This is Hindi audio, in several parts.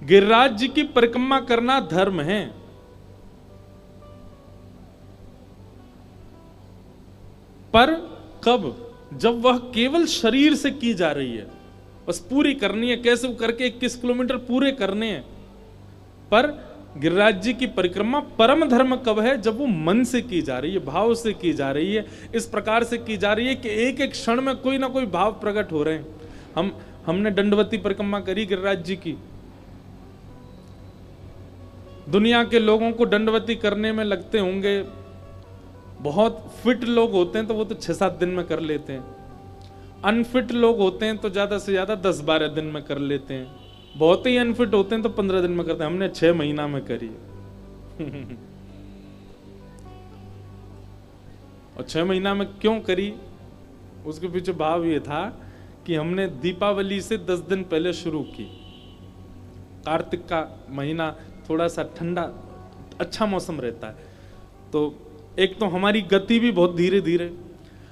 गिरिराज जी की परिक्रमा करना धर्म है, पर कब? जब वह केवल शरीर से की जा रही है, बस पूरी करनी है, कैसे करके 21 किलोमीटर पूरे करने हैं। पर गिरिराज जी की परिक्रमा परम धर्म कब है? जब वो मन से की जा रही है, भाव से की जा रही है, इस प्रकार से की जा रही है कि एक एक क्षण में कोई ना कोई भाव प्रकट हो रहे हैं। हमने दंडवती परिक्रमा करी गिरिराज जी की। दुनिया के लोगों को दंडवती करने में लगते होंगे, बहुत फिट लोग होते हैं तो वो तो 6-7 दिन में कर लेते हैं, अनफिट लोग होते हैं तो ज्यादा से ज्यादा 10-12 दिन में कर लेते हैं, बहुत ही अनफिट होते हैं तो 15 दिन में करते हैं। हमने 6 महीना में करी। और 6 महीना में क्यों करी? उसके पीछे भाव ये था कि हमने दीपावली से 10 दिन पहले शुरू की। कार्तिक का महीना थोड़ा सा ठंडा अच्छा मौसम रहता है, तो एक तो हमारी गति भी बहुत धीरे धीरे,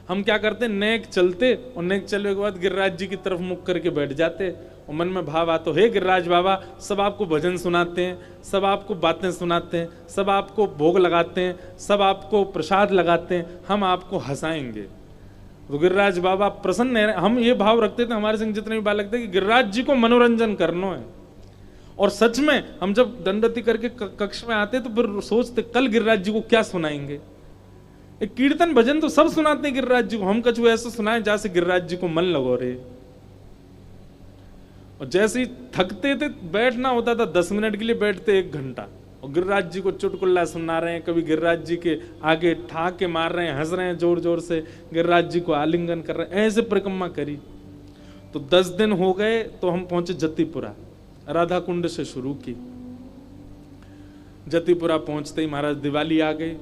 हम क्या करते, नेक चलते और नेक चलने के बाद गिरिराज जी की तरफ मुख करके बैठ जाते और मन में भाव आता, हे गिरिराज बाबा, सब आपको भजन सुनाते हैं, सब आपको बातें सुनाते हैं, सब आपको भोग लगाते हैं, सब आपको प्रसाद लगाते हैं, हम आपको हंसाएंगे। तो गिरिराज बाबा प्रसन्न है। हम ये भाव रखते थे, हमारे संग जितने भी बालक थे, कि गिरिराज जी को मनोरंजन करना है। और सच में हम जब दंडवती करके कक्ष में आते तो फिर सोचते कल गिरिराज जी को क्या सुनाएंगे। एक कीर्तन भजन तो सब सुनाते हैं गिरिराज जी को, हम कछु ऐसा सुनाए जैसे गिरिराज जी को मन लगो रे। और जैसे ही थकते थे, बैठना होता था 10 मिनट के लिए, बैठते 1 घंटा और गिरिराज जी को चुटकुल्ला सुना रहे हैं, कभी गिरिराज जी के आगे ठाके मार रहे हैं, हंस रहे हैं जोर जोर से, गिरिराज जी को आलिंगन कर रहे हैं, ऐसे परिक्रमा करी। तो 10 दिन हो गए तो हम पहुंचे जतिपुरा, राधा कुंड से शुरू की। जतिपुरा पहुंचते ही महाराज दिवाली आ गई,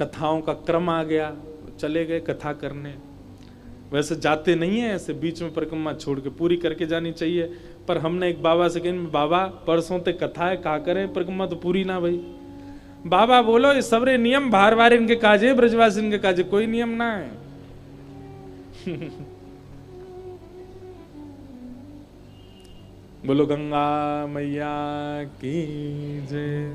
कथाओं का क्रम आ गया, चले गए कथा करने। वैसे जाते नहीं है ऐसे, बीच में परिक्रमा छोड़ के पूरी करके जानी चाहिए, पर हमने एक बाबा से कहा, बाबा परसों ते कथा है, का करें, परिक्रमा तो पूरी ना भाई। बाबा बोलो ये सबरे नियम भार वार इनके काजे, ब्रजवासी इनके काजे, कोई नियम ना है। बोलो गंगा मैया की जय।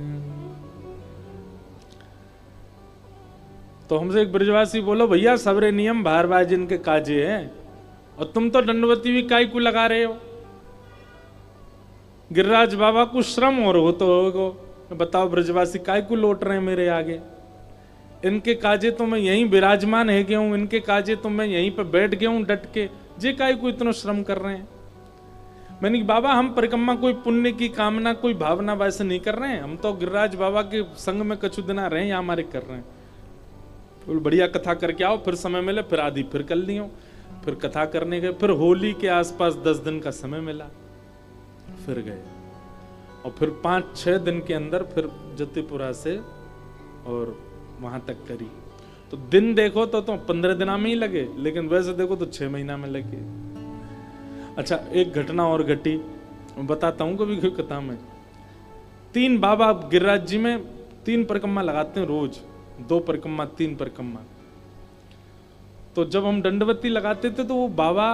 तो हमसे एक ब्रजवासी बोलो, भैया सबरे नियम भार वार जिनके काजे हैं, और तुम तो दंडवती भी काय को लगा रहे हो। गिरिराज बाबा को श्रम और हो तो होगा, बताओ ब्रजवासी काय को लौट रहे हैं मेरे आगे। इनके काजे तो मैं यहीं विराजमान है गया हूं, इनके काजे तो मैं यहीं पर बैठ गया हूं डट के, जे काय को इतना श्रम कर रहे हैं। मैंने कहा बाबा हम परिक्रमा कोई पुण्य की कामना, कोई भावना वैसे नहीं कर रहे हैं, हम तो गिरिराज बाबा के संग में कछु दिना रहे हैं, यहाँ हमारे कर रहे हैं। तो बढ़िया कथा करके आओ, फिर समय मिले फिर आदि फिर कर लियो। फिर कथा करने गए, फिर होली के आसपास 10 दिन का समय मिला, फिर गए और फिर 5-6 दिन के अंदर फिर जतिपुरा से और वहां तक करी। तो दिन देखो तो 15 दिन में ही लगे, लेकिन वैसे देखो तो 6 महीना में लगे। अच्छा एक घटना और घटी, बताता हूं कभी कोई कथा में। 3 बाबा गिरिराज जी में 3 परिक्रमा लगाते हैं रोज, 2 परिक्रमा 3 परिक्रमा। तो जब हम दंडवती लगाते थे तो वो बाबा,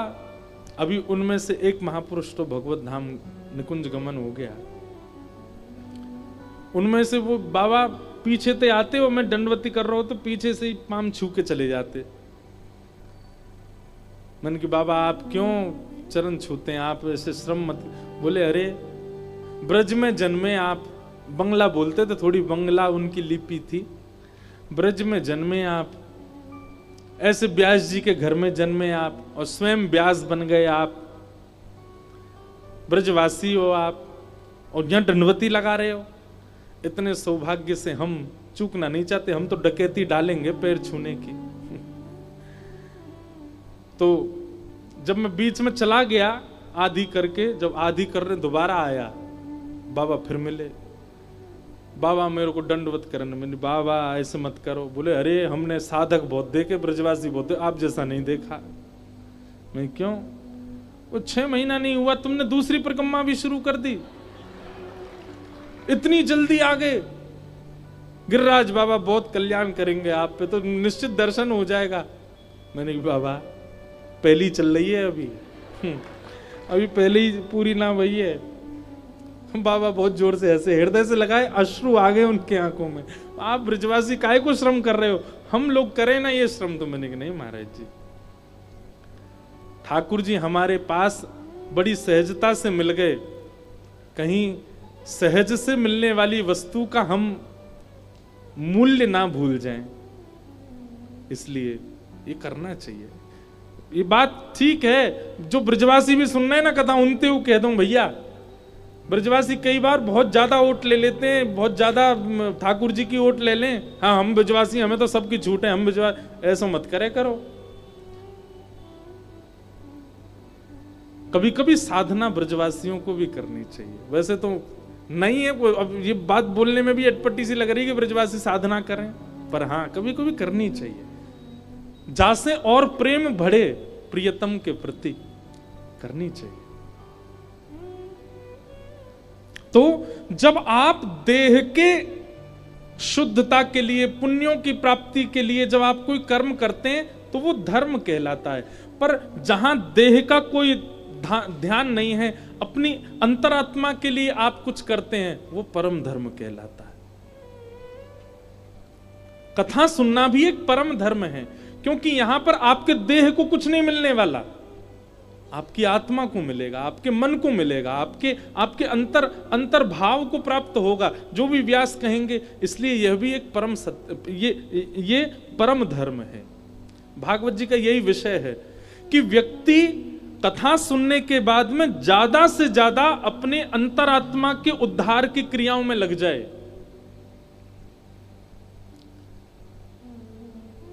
अभी उनमें से एक महापुरुष तो भगवत धाम निकुंज गमन हो गया, उनमें से वो बाबा पीछे से आते हो, मैं दंडवती कर रहा हूं तो पीछे से ही पाम छू के चले जाते। मैंने कहा बाबा आप क्यों चरण छूते हैं, आप ऐसे श्रम मत। बोले अरे ब्रज में जन्मे आप, बंगला बोलते थे, थोड़ी बंगला उनकी लिपि थी, ब्रज में जन्मे आप, ऐसे व्यास जी के घर में जन्मे आप और स्वयं व्यास बन गए आप, ब्रजवासी हो आप और यहां दंडवती लगा रहे हो। इतने सौभाग्य से हम चूकना नहीं चाहते, हम तो डकैती डालेंगे पैर छूने की। तो जब मैं बीच में चला गया आधी करके, जब आधी करने दोबारा आया, बाबा फिर मिले, बाबा मेरे को दंडवत करने। मैंने बाबा ऐसे मत करो। बोले अरे हमने साधक बहुत देखे, ब्रजवासी बहुत देखे, आप जैसा नहीं देखा। मैं क्यों? वो 6 महीना नहीं हुआ तुमने दूसरी परिक्रमा भी शुरू कर दी, इतनी जल्दी आ गए। गिरिराज बाबा बहुत कल्याण करेंगे आप पे, तो निश्चित दर्शन हो जाएगा। मैंने कहा बाबा पहली चल रही है अभी, अभी पहले ही पूरी ना हुई है। बाबा बहुत जोर से ऐसे हृदय से लगाए, अश्रु आ गए उनके आंखों में। आप ब्रजवासी काहे को श्रम कर रहे हो, हम लोग करें ना ये श्रम। तो मैंने कहा नहीं महाराज जी, ठाकुर जी हमारे पास बड़ी सहजता से मिल गए, कहीं सहज से मिलने वाली वस्तु का हम मूल्य ना भूल जाएं, इसलिए ये करना चाहिए। ये बात ठीक है, जो ब्रजवासी भी सुन रहे हैं ना कथा, उनते हुए कह दूं भैया, ब्रजवासी कई बार बहुत ज्यादा वोट ले लेते हैं, बहुत ज्यादा ठाकुर जी की वोट ले लें, हाँ हम ब्रजवासी, हमें तो सबकी छूट है, हम ब्रजवासी, ऐसा मत करे करो। कभी कभी साधना ब्रजवासियों को भी करनी चाहिए। वैसे तो नहीं है, अब ये बात बोलने में भी अटपटी सी लग रही है कि ब्रजवासी साधना करें, पर हाँ कभी कभी करनी चाहिए, जासे और प्रेम बढ़े प्रियतम के प्रति, करनी चाहिए। तो जब आप देह के शुद्धता के लिए, पुण्यों की प्राप्ति के लिए जब आप कोई कर्म करते हैं तो वो धर्म कहलाता है। पर जहां देह का कोई ध्यान नहीं है, अपनी अंतरात्मा के लिए आप कुछ करते हैं, वो परम धर्म कहलाता है। कथा सुनना भी एक परम धर्म है, क्योंकि यहां पर आपके देह को कुछ नहीं मिलने वाला, आपकी आत्मा को मिलेगा, आपके मन को मिलेगा, आपके अंतर भाव को प्राप्त होगा, जो भी व्यास कहेंगे। इसलिए यह भी एक परम सत्य, ये परम धर्म है। भागवत जी का यही विषय है कि व्यक्ति कथा सुनने के बाद में ज्यादा से ज्यादा अपने अंतरात्मा के उद्धार की क्रियाओं में लग जाए।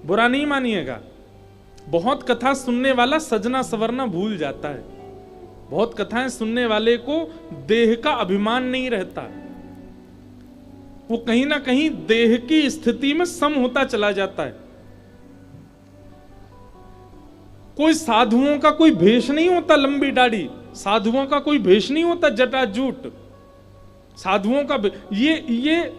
बुरा नहीं मानिएगा, बहुत कथा सुनने वाला सजना सवरना भूल जाता है। बहुत कथाएं सुनने वाले को देह का अभिमान नहीं रहता, वो कहीं ना कहीं देह की स्थिति में सम होता चला जाता है। कोई साधुओं का कोई भेष नहीं होता लंबी दाढ़ी, साधुओं का कोई भेष नहीं होता जटाजूट, साधुओं का ये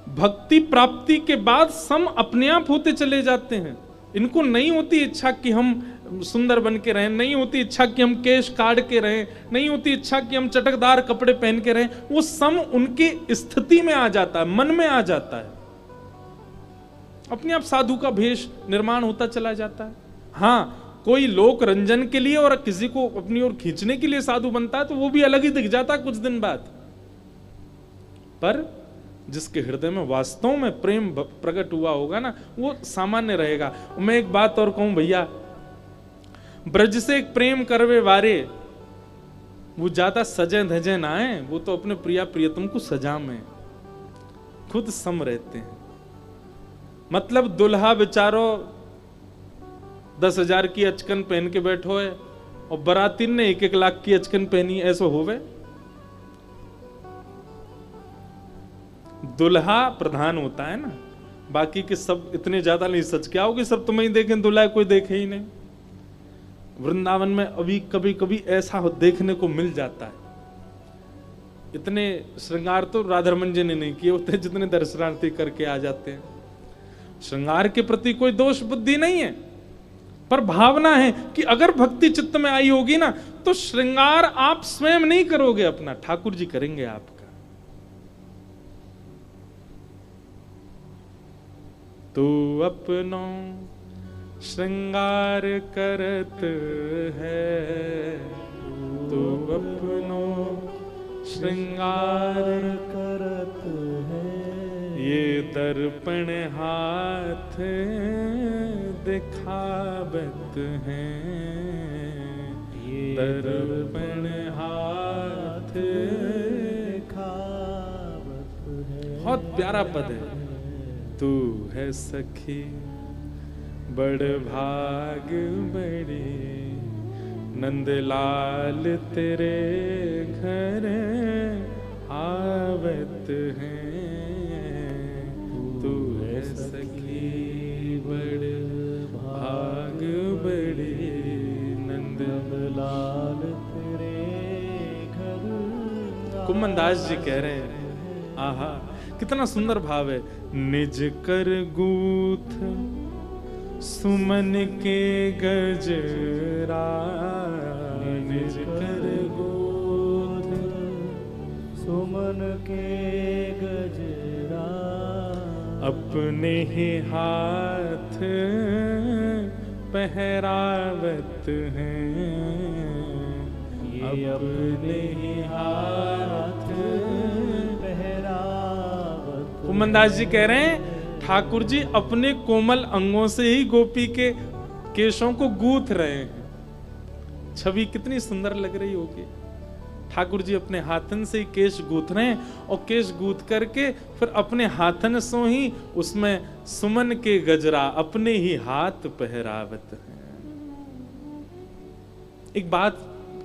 भक्ति प्राप्ति के बाद सम अपने आप होते चले जाते हैं। इनको नहीं होती इच्छा कि हम सुंदर बन के रहें, नहीं होती इच्छा कि हम केश काट के रहें, नहीं होती इच्छा कि हम चटकदार कपड़े पहन के रहें। वो सम उनकी स्थिति में आ जाता है, मन में आ जाता है, अपने आप साधु का भेष निर्माण होता चला जाता है। हाँ, कोई लोक रंजन के लिए और किसी को अपनी ओर खींचने के लिए साधु बनता है तो वो भी अलग ही दिख जाता है कुछ दिन बाद। पर जिसके हृदय में वास्तव में प्रेम प्रकट हुआ होगा ना, वो सामान्य रहेगा। मैं एक बात और कहूं भैया, ब्रज से एक प्रेम करवे वारे, वो ज्यादा सजे धजे ना है, वो तो अपने प्रिया प्रियतम को सजा में खुद सम रहते हैं। मतलब दुल्हा बेचारो 10,000 की अचकन पहन के बैठो है और बरातीन ने 1-1 लाख की अचकन पहनी, ऐसा होवे? दुल्हा प्रधान होता है ना, बाकी के सब इतने ज्यादा नहीं। सच क्या होगी, सब तुम्हें ही देखें, दुल्हा कोई देखे ही नहीं। वृंदावन में अभी कभी कभी ऐसा देखने को मिल जाता है। इतने श्रृंगार तो राधारमन जी ने नहीं किए होते जितने दर्शनार्थी करके आ जाते हैं। श्रृंगार के प्रति कोई दोष बुद्धि नहीं है, पर भावना है कि अगर भक्ति चित्त में आई होगी ना, तो श्रृंगार आप स्वयं नहीं करोगे अपना, ठाकुर जी करेंगे आपका। तू अपनो श्रृंगार करत है, तू अपनो श्रृंगार करत है, ये दर्पण हाथ दिखावत है, ये दर्पण हाथ दिखावत है। बहुत प्यारा पद है। तू है सखी बड़ भाग बड़ी, नंदलाल तेरे घर आवत है। तू है सखी बड़ भाग बड़ी, नंदलाल तेरे घर। कुमन दास जी कह रहे हैं, आहा कितना सुंदर भाव है। निज कर गूथ सुमन के गजरा, निज कर गूथ सुमन के गजरा अपने ही हाथ पहरावत हैं, ये अपने ही हाथ पहरावत। कुमनदास जी कह रहे हैं ठाकुर जी अपने कोमल अंगों से ही गोपी के केशों को गूंथ रहे हैं। छवि कितनी सुंदर लग रही होगी। ठाकुर जी अपने हाथन से ही केश गूंथ रहे हैं और केश गूंथ करके फिर अपने हाथन से ही उसमें सुमन के गजरा अपने ही हाथ पहरावत हैं। एक बात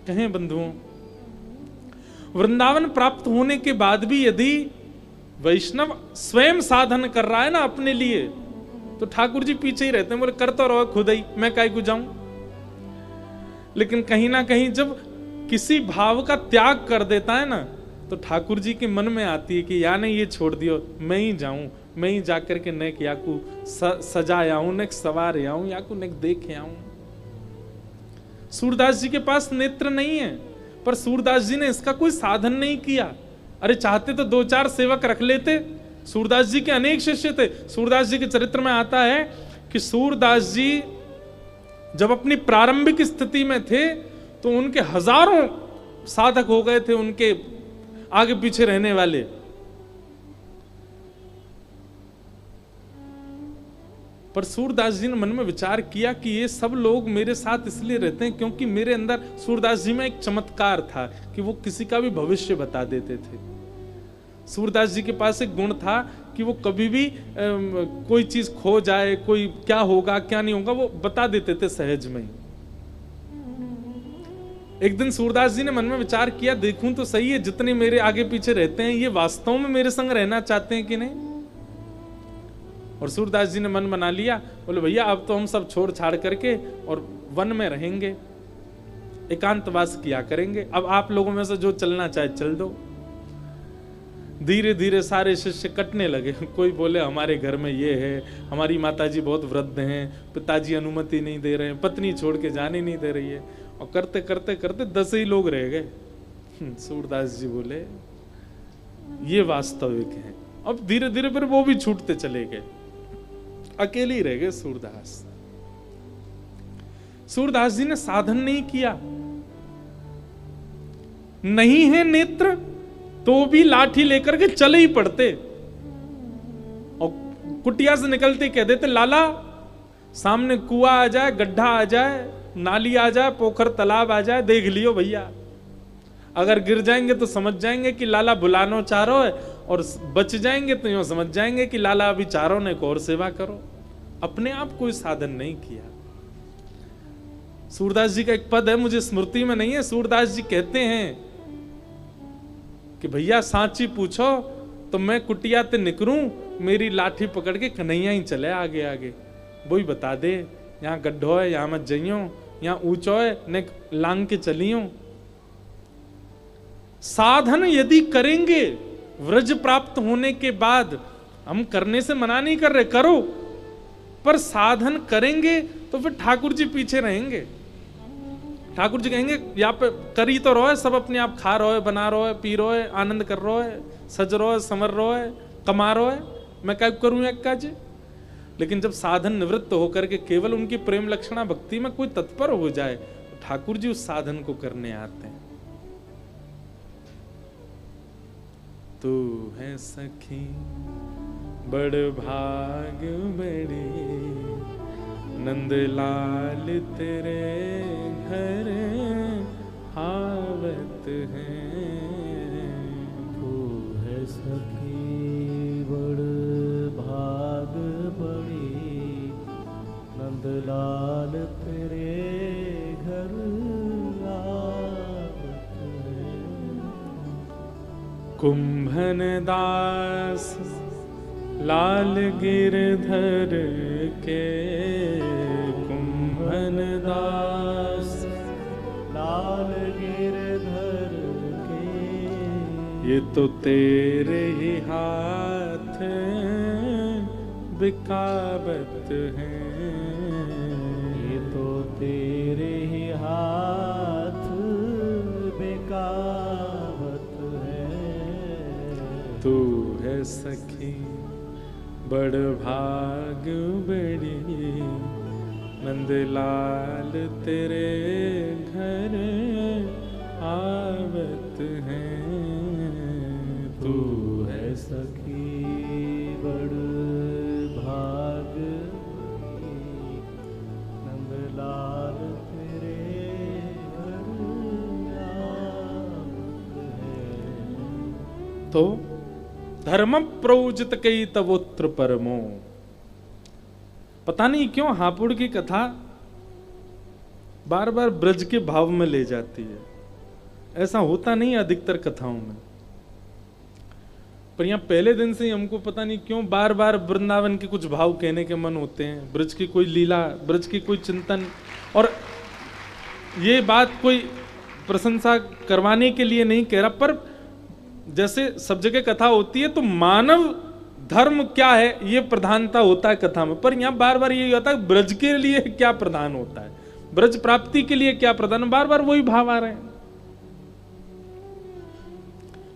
कहें बंधुओं, वृंदावन प्राप्त होने के बाद भी यदि वैष्णव स्वयं साधन कर रहा है ना अपने लिए, तो ठाकुर जी पीछे ही रहते हैं, बोले कर तो रहो खुद ही, मैं काहे को जाऊं। लेकिन कहीं ना कहीं जब किसी भाव का त्याग कर देता है ना, तो ठाकुर जी के मन में आती है कि या नहीं ये छोड़ दियो, मैं ही जाऊं, मैं ही जाकर के नेक याकू सजा आऊं, नेक सवार आऊं, याकू नेक देख आऊं। सूरदास जी के पास नेत्र नहीं है, पर सूरदास जी ने इसका कोई साधन नहीं किया। अरे चाहते तो 2-4 सेवक रख लेते। सूरदास जी के अनेक शिष्य थे। सूरदास जी के चरित्र में आता है कि सूरदास जी जब अपनी प्रारंभिक स्थिति में थे तो उनके हजारों साधक हो गए थे, उनके आगे पीछे रहने वाले। पर सूरदास जी ने मन में विचार किया कि ये सब लोग मेरे साथ इसलिए रहते हैं क्योंकि मेरे अंदर सूरदास जी में एक चमत्कार था कि वो किसी का भी भविष्य बता देते थे। सूरदास जी के पास एक गुण था कि वो कभी भी कोई चीज खो जाए, कोई क्या होगा क्या नहीं होगा, वो बता देते थे सहज में ही। एक दिन सूरदास जी ने मन में विचार किया, देखूं तो सही है जितने मेरे आगे पीछे रहते हैं ये वास्तव में मेरे संग रहना चाहते हैं कि नहीं। और सूरदास जी ने मन बना लिया, बोले भैया अब तो हम सब छोड़ छाड़ करके और वन में रहेंगे, एकांतवास किया करेंगे, अब आप लोगों में से जो चलना चाहे चल दो। धीरे धीरे सारे शिष्य कटने लगे। कोई बोले हमारे घर में ये है, हमारी माताजी बहुत वृद्ध हैं, पिताजी अनुमति नहीं दे रहे हैं, पत्नी छोड़ के जाने नहीं दे रही है। और करते करते करते 10 ही लोग रह गए। सूरदास जी बोले ये वास्तविक है। अब धीरे धीरे फिर वो भी छूटते चले गए, अकेले ही रह गए सूरदास। सूरदास जी ने साधन नहीं किया। नहीं है नेत्र तो भी लाठी लेकर के चले ही पड़ते और कुटिया से निकलते कह देते लाला सामने कुआं आ जाए, गड्ढा आ जाए, नाली आ जाए, पोखर तालाब आ जाए, देख लियो भैया। अगर गिर जाएंगे तो समझ जाएंगे कि लाला बुलानो चाह रहा है, और बच जाएंगे तो यूं समझ जाएंगे कि लाला अभी चारों ने को और सेवा करो। अपने आप कोई साधन नहीं किया। सूरदास जी का एक पद है, मुझे स्मृति में नहीं है। सूरदास जी कहते हैं कि भैया सांची पूछो तो मैं कुटिया ते निकरूं, मेरी लाठी पकड़ के कन्हैया ही चले आगे आगे, वही बता दे यहाँ गड्ढो है, यहाँ मत जइयो, यहाँ ऊंचो है, ने लांग के चलियो। साधन यदि करेंगे व्रज प्राप्त होने के बाद, हम करने से मना नहीं कर रहे, करो, पर साधन करेंगे तो फिर ठाकुर जी पीछे रहेंगे। ठाकुर जी कहेंगे यहाँ पे करी तो रहो है, सब अपने आप खा रहो है, बना रहो है, पी रहो है, आनंद कर रहो है, सज रहो है, संवर रहो है, कमा रहो है, मैं क्या करूं एक काज। लेकिन जब साधन निवृत्त होकर के केवल उनकी प्रेम लक्षणा भक्ति में कोई तत्पर हो जाए, तो ठाकुर जी उस साधन को करने आते हैं। तू है सखी बड़ भाग बड़ी, नंदलाल तेरे घर आवत है। तू है सखी बड़ भाग बड़ी, नंदलाल तेरे घर आवत है। कुंभन दास लाल गिरधर के, कुंभन दास लाल गिरधर के, ये तो तेरे ही हाथ बिकावत हैं। ये तो तेरे ही हाथ बिकावत है। तू है सखी बड़ भाग बड़ी, नंदलाल तेरे घर आवत है। तू है सखी बड़ भाग बड़ी, नंदलाल तेरे घर आवत है। तो धर्म प्रोजित कई तवोत्र परमो। पता नहीं क्यों हापुड़ की कथा बार बार ब्रज के भाव में ले जाती है। ऐसा होता नहीं अधिकतर कथाओं में, पर यहाँ पहले दिन से ही हमको पता नहीं क्यों बार बार वृंदावन के कुछ भाव कहने के मन होते हैं, ब्रज की कोई लीला, ब्रज की कोई चिंतन। और ये बात कोई प्रशंसा करवाने के लिए नहीं कह रहा, पर जैसे सब जगह कथा होती है तो मानव धर्म क्या है ये प्रधानता होता है कथा में, पर यहां बार बार ये होता है ब्रज के लिए क्या प्रधान होता है, ब्रज प्राप्ति के लिए क्या प्रधान, बार बार वही भाव आ रहे हैं।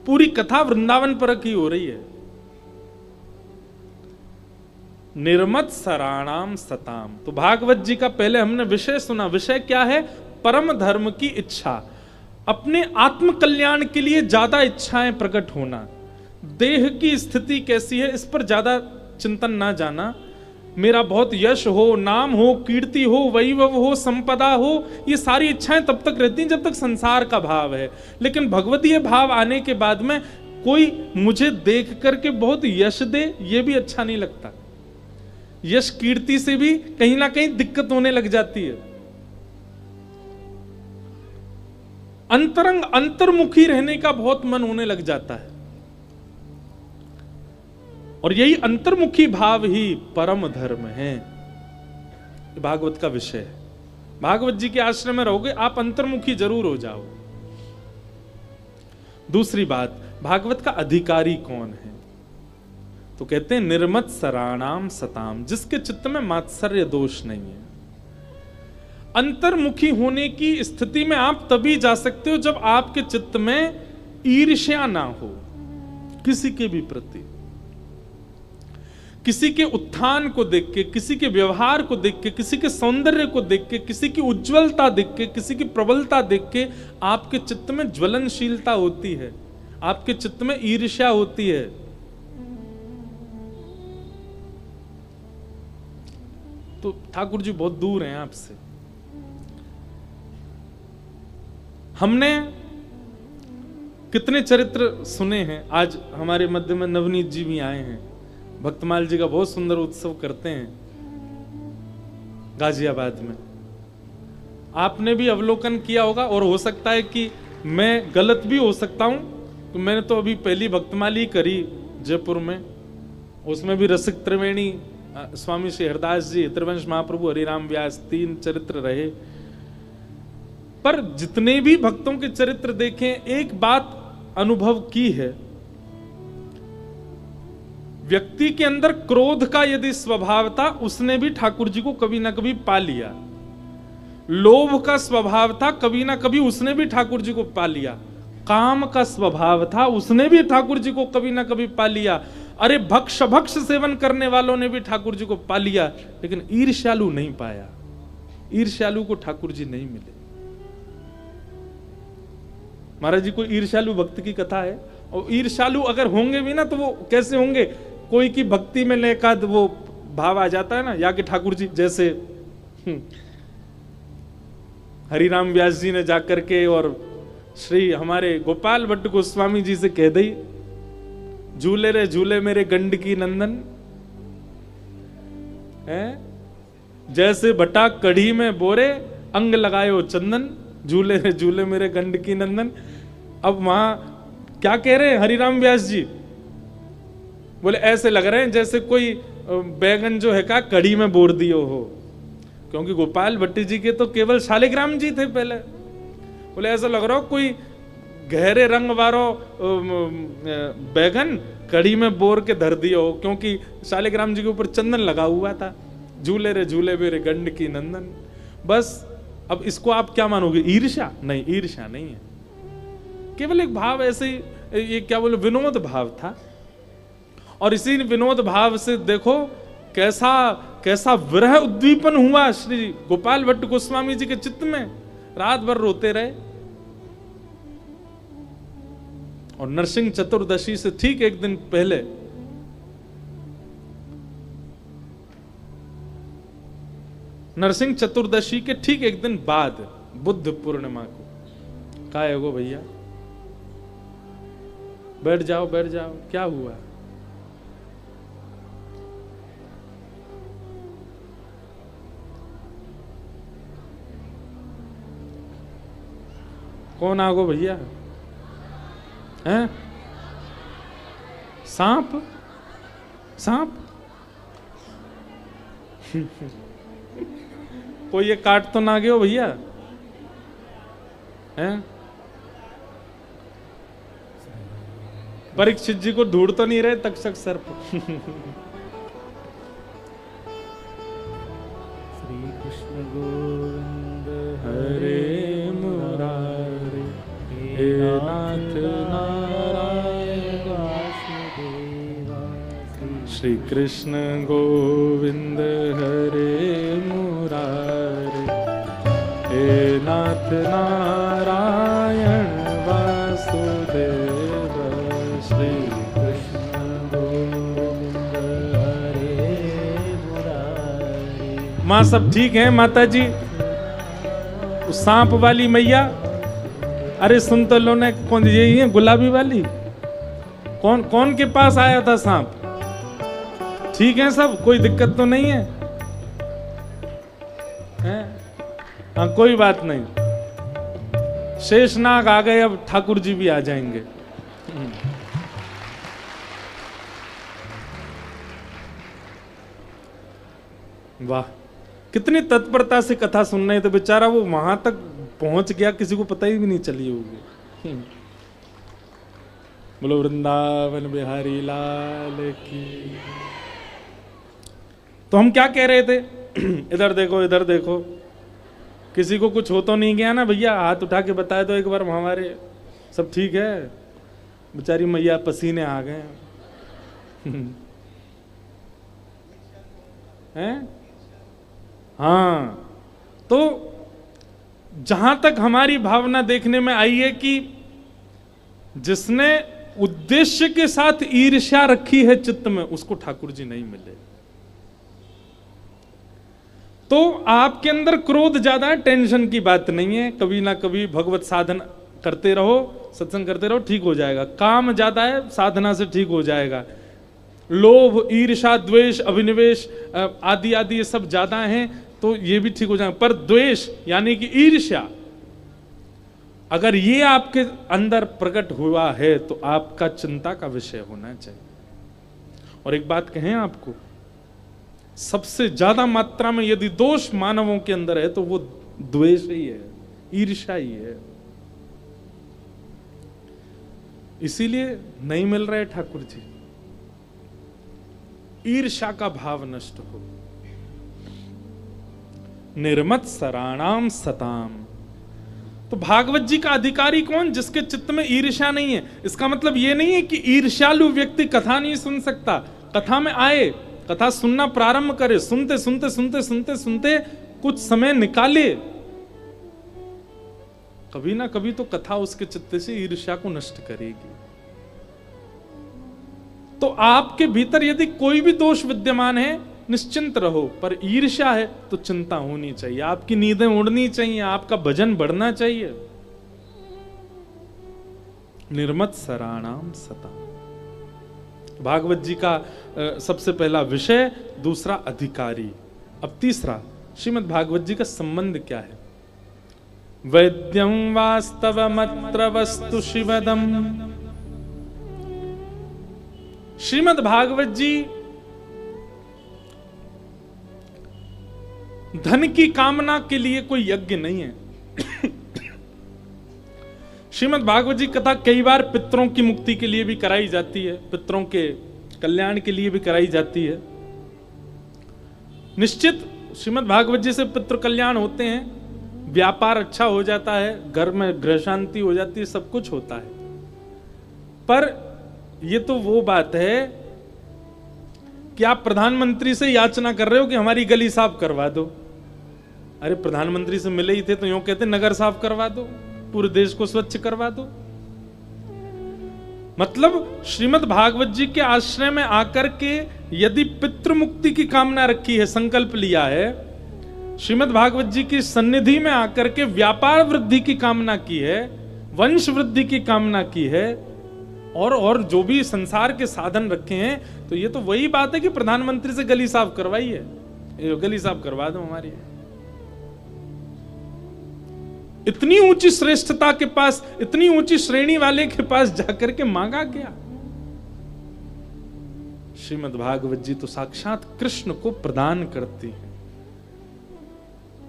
पूरी कथा वृंदावन परक ही हो रही है। निर्मत सराणाम सताम। तो भागवत जी का पहले हमने विषय सुना। विषय क्या है? परम धर्म की इच्छा, अपने आत्म कल्याण के लिए ज्यादा इच्छाएं प्रकट होना। देह की स्थिति कैसी है इस पर ज्यादा चिंतन ना जाना। मेरा बहुत यश हो, नाम हो, कीर्ति हो, वैभव हो, संपदा हो, ये सारी इच्छाएं तब तक रहती हैं जब तक संसार का भाव है। लेकिन भगवतीय भाव आने के बाद में कोई मुझे देख करके बहुत यश दे, ये भी अच्छा नहीं लगता। यश कीर्ति से भी कहीं ना कहीं दिक्कत होने लग जाती है। अंतरंग अंतर्मुखी रहने का बहुत मन होने लग जाता है, और यही अंतर्मुखी भाव ही परम धर्म है। भागवत का विषय है। भागवत जी के आश्रम में रहोगे आप अंतर्मुखी जरूर हो जाओ। दूसरी बात, भागवत का अधिकारी कौन है? तो कहते हैं निर्मत सराणाम सताम, जिसके चित्त में मात्सर्य दोष नहीं है। अंतर्मुखी होने की स्थिति में आप तभी जा सकते हो जब आपके चित्त में ईर्ष्या ना हो किसी के भी प्रति। किसी के उत्थान को देख के, किसी के व्यवहार को देख के, किसी के सौंदर्य को देख के, किसी की उज्जवलता देख के, किसी की प्रबलता देख के आपके चित्त में ज्वलनशीलता होती है, आपके चित्त में ईर्ष्या होती है। तो ठाकुर जी बहुत दूर हैं आपसे। हमने कितने चरित्र सुने हैं। आज हमारे मध्य में नवनीत जी भी आए हैं, भक्तमाल जी का बहुत सुंदर उत्सव करते हैं गाजियाबाद में। आपने भी अवलोकन किया होगा, और हो सकता है कि मैं गलत भी हो सकता हूं, तो मैंने तो अभी पहली भक्तमाली करी जयपुर में, उसमें भी रसिक त्रिवेणी, स्वामी श्री हरदास जी, त्रिवंश महाप्रभु, हरिराम व्यास, 3 चरित्र रहे। पर जितने भी भक्तों के चरित्र देखे, एक बात अनुभव की है, व्यक्ति के अंदर क्रोध का यदि स्वभाव था उसने भी ठाकुर जी को कभी ना कभी पा लिया। लोभ का स्वभाव था, कभी ना कभी उसने भी ठाकुर जी को पा लिया। काम का स्वभाव था, उसने भी ठाकुर जी को कभी ना कभी पा लिया। अरे भक्ष सेवन करने वालों ने भी ठाकुर जी को पा लिया, लेकिन ईर्ष्यालु नहीं पाया। ईर्ष्यालु को ठाकुर जी नहीं मिले। महाराज जी कोई ईर्ष्यालु भक्त की कथा है, और ईर्ष्यालु अगर होंगे भी ना तो वो कैसे होंगे? कोई की भक्ति में एकाध वो भाव आ जाता है ना, या कि ठाकुर जी जैसे हरिराम व्यास जी ने जाकर के और श्री हमारे गोपाल भट्ट गोस्वामी जी से कह दी, झूले रे झूले मेरे गंडकी नंदन, है जैसे भटा कढ़ी में बोरे अंग लगायो चंदन, झूले रे झूले मेरे गंडकी नंदन। अब वहां क्या कह रहे हैं हरिराम व्यास जी? बोले ऐसे लग रहे हैं जैसे कोई बैगन जो है का कढ़ी में बोर दियो हो, क्योंकि गोपाल भट्ट जी के तो केवल शालिग्राम जी थे पहले। बोले ऐसा लग रहा हो कोई गहरे रंग वारो बैगन कढ़ी में बोर के धर दियो हो, क्योंकि शालिग्राम जी के ऊपर चंदन लगा हुआ था। झूले रे झूले मेरे गंडकी नंदन। बस अब इसको आप क्या मानोगे? ईर्ष्या? नहीं, ईर्ष्या नहीं है, केवल एक भाव ऐसे, ये क्या बोले, विनोद भाव था। और इसी विनोद भाव से देखो कैसा कैसा विरह उद्दीपन हुआ श्री गोपाल भट्ट गोस्वामी जी के चित्त में, रात भर रोते रहे। और नरसिंह चतुर्दशी से ठीक एक दिन पहले नरसिंह चतुर्दशी के ठीक एक दिन बाद बुद्ध पूर्णिमा को का है वो भैया, बैठ जाओ बैठ जाओ, क्या हुआ? कौन आगो भैया? हैं? सांप? सांप? कोई ये काट तो ना गयो भैया? हैं? परीक्षित जी को ढूंढ तो नहीं रहे तक्षक सर्प? श्री कृष्ण गोविंद हरे मुरारे, हे नाथ नारायण वासुदेवा। श्री कृष्ण गोविंद हरे मुरारे, हे नाथ नारायण वासुदेव। श्री कृष्ण गोविंद हरे मुरारे। माँ सब ठीक है माता जी? उस सांप वाली मैया, अरे सुन तो लो ने, कौन यही है गुलाबी वाली? कौन कौन के पास आया था सांप? ठीक है सब, कोई दिक्कत तो नहीं है? हाँ कोई बात नहीं, शेषनाग आ गए, अब ठाकुर जी भी आ जाएंगे। वाह, कितनी तत्परता से कथा सुन रहे थे, बेचारा वो वहां तक पहुंच गया, किसी को पता ही भी नहीं चली होगी। बोलो वृंदावन बिहारी लाल की। तो हम क्या कह रहे थे? इधर देखो इधर देखो, किसी को कुछ हो तो नहीं गया ना भैया? हाथ उठा के बताए तो एक बार हमारे, सब ठीक है? बेचारी मैया पसीने आ गए हैं। हाँ, तो जहां तक हमारी भावना देखने में आई है कि जिसने उद्देश्य के साथ ईर्ष्या रखी है चित्त में, उसको ठाकुर जी नहीं मिले। तो आपके अंदर क्रोध ज्यादा है, टेंशन की बात नहीं है, कभी ना कभी भगवत साधन करते रहो, सत्संग करते रहो, ठीक हो जाएगा। काम ज्यादा है, साधना से ठीक हो जाएगा। लोभ, ईर्ष्या, द्वेष, अभिनिवेश आदि आदि ये सब ज्यादा हैं, तो ये भी ठीक हो जाएगा। पर द्वेष यानी कि ईर्ष्या, अगर ये आपके अंदर प्रकट हुआ है तो आपका चिंता का विषय होना चाहिए। और एक बात कहें आपको, सबसे ज्यादा मात्रा में यदि दोष मानवों के अंदर है तो वो द्वेष ही है, ईर्ष्या ही है। इसीलिए नहीं मिल रहे ठाकुर जी। ईर्ष्या का भाव नष्ट हो। निर्मत सराणाम सताम। तो भागवत जी का अधिकारी कौन? जिसके चित्त में ईर्ष्या नहीं है। इसका मतलब यह नहीं है कि ईर्ष्यालु व्यक्ति कथा नहीं सुन सकता। कथा में आए, कथा सुनना प्रारंभ करे, सुनते सुनते सुनते सुनते सुनते कुछ समय निकाले, कभी ना कभी तो कथा उसके चित्त से ईर्ष्या को नष्ट करेगी। तो आपके भीतर यदि कोई भी दोष विद्यमान है, निश्चिंत रहो। पर ईर्ष्या है तो चिंता होनी चाहिए, आपकी नींदें उड़नी चाहिए, आपका भजन बढ़ना चाहिए। निर्मत सराणाम सता, भागवत जी का सबसे पहला विषय, दूसरा अधिकारी। अब तीसरा, श्रीमद् भागवत जी का संबंध क्या है? वैद्यं वास्तवमत्र वस्तु शिवदम। श्रीमद् भागवत जी धन की कामना के लिए कोई यज्ञ नहीं है। श्रीमद् भागवत जी कथा कई बार पितरों की मुक्ति के लिए भी कराई जाती है, पितरों के कल्याण के लिए भी कराई जाती है। निश्चित श्रीमद् भागवत जी से पितृ कल्याण होते हैं, व्यापार अच्छा हो जाता है, घर में गृह शांति हो जाती है, सब कुछ होता है। पर यह तो वो बात है कि आप प्रधानमंत्री से याचना कर रहे हो कि हमारी गली साफ करवा दो। अरे प्रधानमंत्री से मिले ही थे तो यूं कहते नगर साफ करवा दो, पूरे देश को स्वच्छ करवा दो। मतलब श्रीमद् भागवत जी के आश्रय में आकर के यदि पितृ मुक्ति की कामना रखी है, संकल्प लिया है, श्रीमद् भागवत जी की सन्निधि में आकर के व्यापार वृद्धि की कामना की है, वंश वृद्धि की कामना की है, और जो भी संसार के साधन रखे हैं, तो ये तो वही बात है कि प्रधानमंत्री से गली साफ करवाई है, ये गली साफ करवा दो हमारी। इतनी ऊंची श्रेष्ठता के पास, इतनी ऊंची श्रेणी वाले के पास जाकर के मांगा क्या? श्रीमद् भागवत जी तो साक्षात कृष्ण को प्रदान करती है।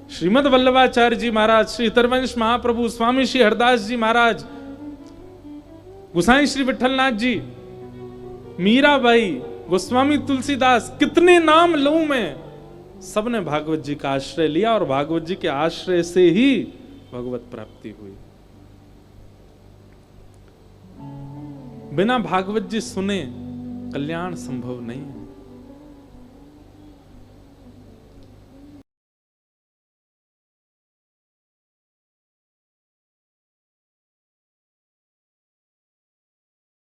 श्रीमद् वल्लभाचार्य जी महाराज, श्री इतरवंश महाप्रभु, स्वामी श्री हरदास जी महाराज, गोसाई श्री विठलनाथ जी, मीराबाई, गोस्वामी तुलसीदास, कितने नाम लूं मैं, सबने भागवत जी का आश्रय लिया और भागवत जी के आश्रय से ही भगवत प्राप्ति हुई। बिना भागवत जी सुने कल्याण संभव नहीं है।